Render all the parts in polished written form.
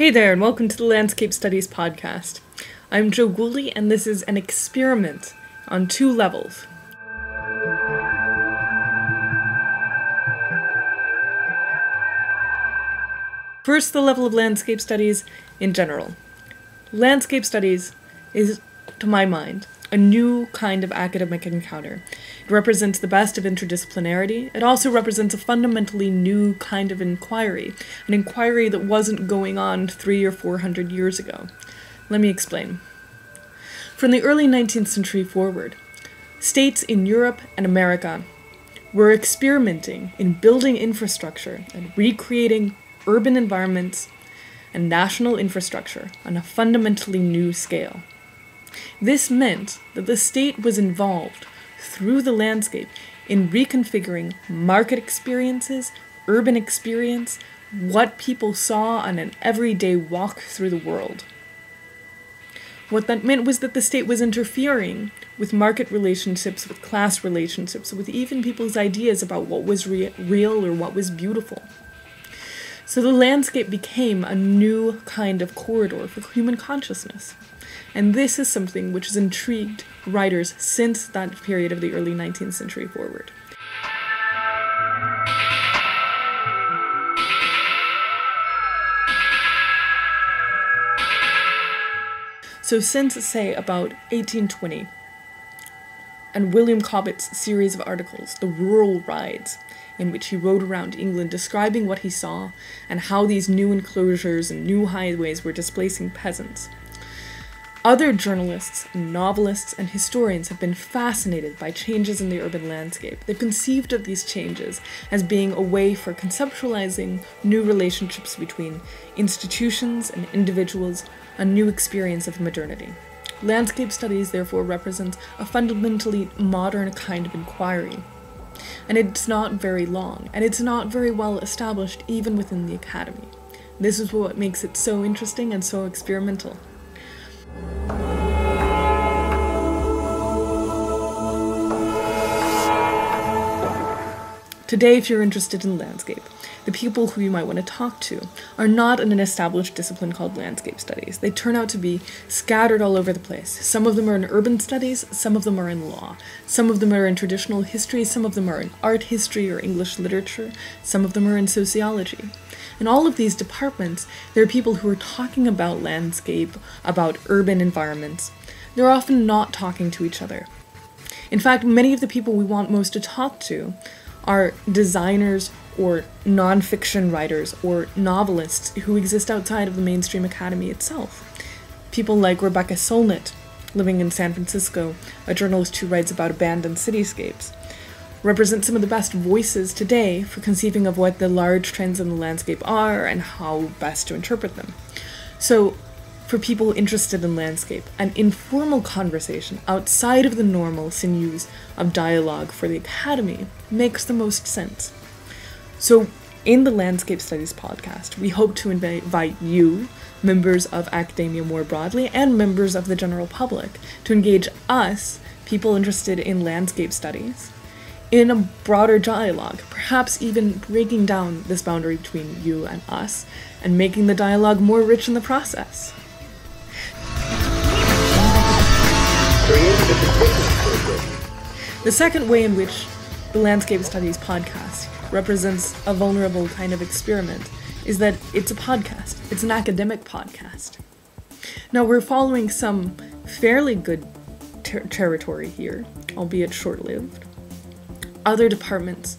Hey there, and welcome to the Landscape Studies podcast. I'm Jo Gooley, and this is an experiment on two levels. First, the level of landscape studies in general. Landscape studies is, to my mind, a new kind of academic encounter. It represents the best of interdisciplinarity. It also represents a fundamentally new kind of inquiry, an inquiry that wasn't going on 300 or 400 years ago. Let me explain. From the early 19th century forward, states in Europe and America were experimenting in building infrastructure and recreating urban environments and national infrastructure on a fundamentally new scale. This meant that the state was involved through the landscape in reconfiguring market experiences, urban experience, what people saw on an everyday walk through the world. What that meant was that the state was interfering with market relationships, with class relationships, with even people's ideas about what was real or what was beautiful. So the landscape became a new kind of corridor for human consciousness. And this is something which has intrigued writers since that period of the early 19th century forward. So since, say, about 1820, and William Cobbett's series of articles, The Rural Rides, in which he rode around England describing what he saw and how these new enclosures and new highways were displacing peasants. Other journalists, novelists, and historians have been fascinated by changes in the urban landscape. They've conceived of these changes as being a way for conceptualizing new relationships between institutions and individuals, a new experience of modernity. Landscape studies, therefore, represents a fundamentally modern kind of inquiry. And it's not very long, and it's not very well established even within the academy. This is what makes it so interesting and so experimental. Today, if you're interested in landscape, the people who you might want to talk to are not in an established discipline called landscape studies. They turn out to be scattered all over the place. Some of them are in urban studies, some of them are in law, some of them are in traditional history, some of them are in art history or English literature, some of them are in sociology. In all of these departments, there are people who are talking about landscape, about urban environments. They're often not talking to each other. In fact, many of the people we want most to talk to are designers or nonfiction writers or novelists who exist outside of the mainstream academy itself. People like Rebecca Solnit, living in San Francisco, a journalist who writes about abandoned cityscapes, represent some of the best voices today for conceiving of what the large trends in the landscape are and how best to interpret them. So, for people interested in landscape, an informal conversation outside of the normal sinews of dialogue for the academy makes the most sense. So, in the Landscape Studies podcast, we hope to invite you, members of academia more broadly, and members of the general public, to engage us, people interested in landscape studies, in a broader dialogue, perhaps even breaking down this boundary between you and us, and making the dialogue more rich in the process. The second way in which the Landscape Studies podcast represents a vulnerable kind of experiment is that it's a podcast. It's an academic podcast. Now, we're following some fairly good territory here, albeit short-lived. Other departments,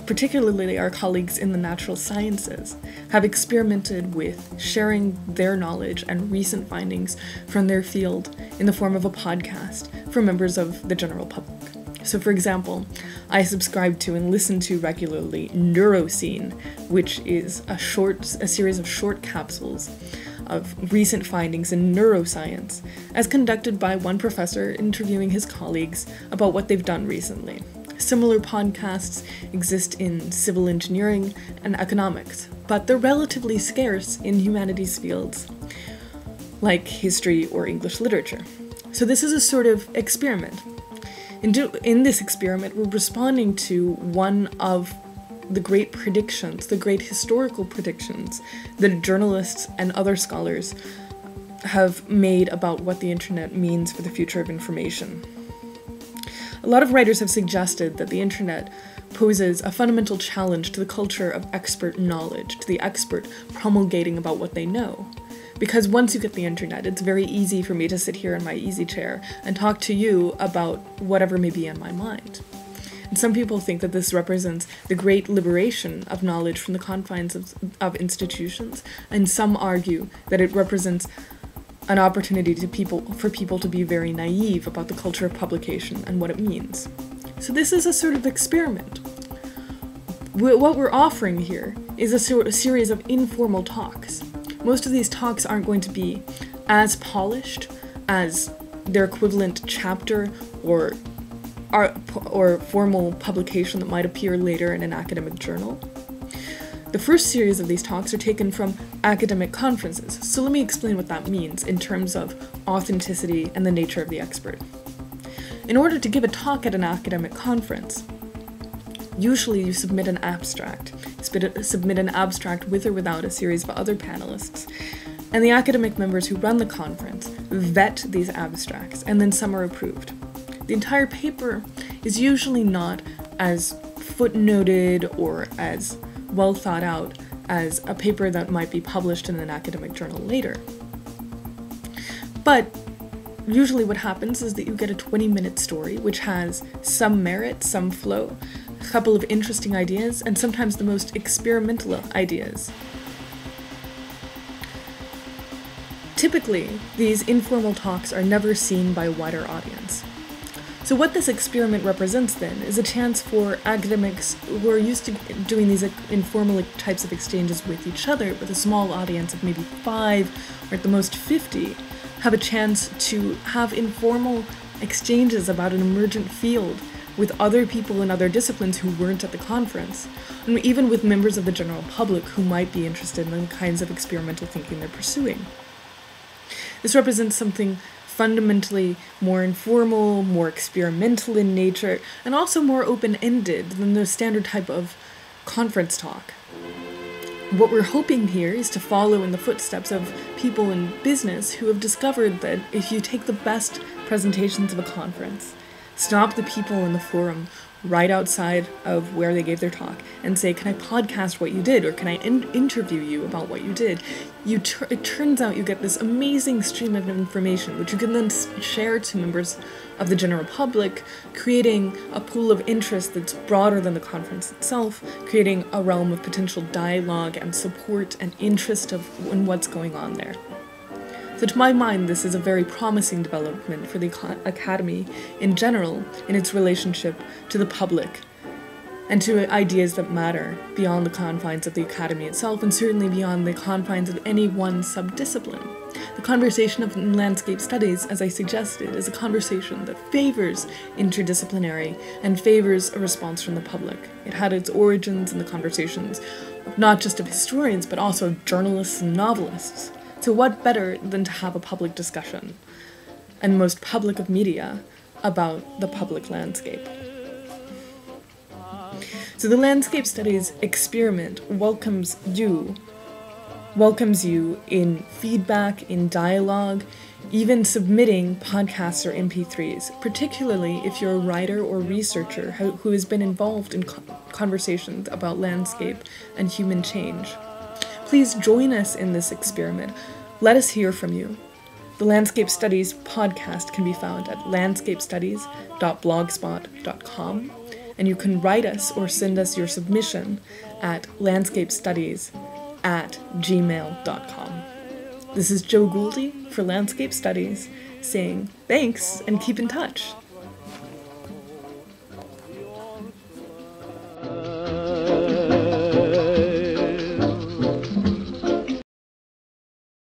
particularly our colleagues in the natural sciences, have experimented with sharing their knowledge and recent findings from their field in the form of a podcast for members of the general public. So, for example, I subscribe to and listen to regularly Neuroscene, which is a series of short capsules of recent findings in neuroscience, as conducted by one professor interviewing his colleagues about what they've done recently. Similar podcasts exist in civil engineering and economics, but they're relatively scarce in humanities fields like history or English literature. So this is a sort of experiment. In this experiment, we're responding to one of the great predictions, the great historical predictions that journalists and other scholars have made about what the internet means for the future of information. A lot of writers have suggested that the internet poses a fundamental challenge to the culture of expert knowledge, to the expert promulgating about what they know. Because once you get the internet, it's very easy for me to sit here in my easy chair and talk to you about whatever may be in my mind. And some people think that this represents the great liberation of knowledge from the confines of institutions, and some argue that it represents an opportunity for people to be very naive about the culture of publication and what it means. So this is a sort of experiment. What we're offering here is a series of informal talks. Most of these talks aren't going to be as polished as their equivalent chapter or formal publication that might appear later in an academic journal. The first series of these talks are taken from academic conferences, so let me explain what that means in terms of authenticity and the nature of the expert. In order to give a talk at an academic conference, usually you submit an abstract. Submit an abstract with or without a series of other panelists, and the academic members who run the conference vet these abstracts, and then some are approved. The entire paper is usually not as footnoted or as well thought out as a paper that might be published in an academic journal later. But usually what happens is that you get a 20-minute story which has some merit, some flow, a couple of interesting ideas, and sometimes the most experimental ideas. Typically, these informal talks are never seen by a wider audience. So what this experiment represents then is a chance for academics who are used to doing these informal types of exchanges with each other, with a small audience of maybe 5 or at the most 50, have a chance to have informal exchanges about an emergent field with other people in other disciplines who weren't at the conference, and even with members of the general public who might be interested in the kinds of experimental thinking they're pursuing. This represents something fundamentally more informal, more experimental in nature, and also more open-ended than the standard type of conference talk. What we're hoping here is to follow in the footsteps of people in business who have discovered that if you take the best presentations of a conference, stop the people in the forum right outside of where they gave their talk and say, can I podcast what you did, or can I interview you about what you did? It turns out you get this amazing stream of information, which you can then share to members of the general public, creating a pool of interest that's broader than the conference itself, creating a realm of potential dialogue and support and interest in what's going on there. So to my mind, this is a very promising development for the academy in general in its relationship to the public and to ideas that matter beyond the confines of the academy itself, and certainly beyond the confines of any one subdiscipline. The conversation of landscape studies, as I suggested, is a conversation that favors interdisciplinary and favors a response from the public. It had its origins in the conversations not just of historians, but also of journalists and novelists. So what better than to have a public discussion, and most public of media, about the public landscape. So the landscape studies experiment welcomes you in feedback, in dialogue, even submitting podcasts or MP3s, particularly if you're a writer or researcher who has been involved in conversations about landscape and human change. Please join us in this experiment. Let us hear from you. The Landscape Studies podcast can be found at landscapestudies.blogspot.com, and you can write us or send us your submission at landscapestudies@gmail.com. This is Jo Gouldy for Landscape Studies, saying thanks and keep in touch.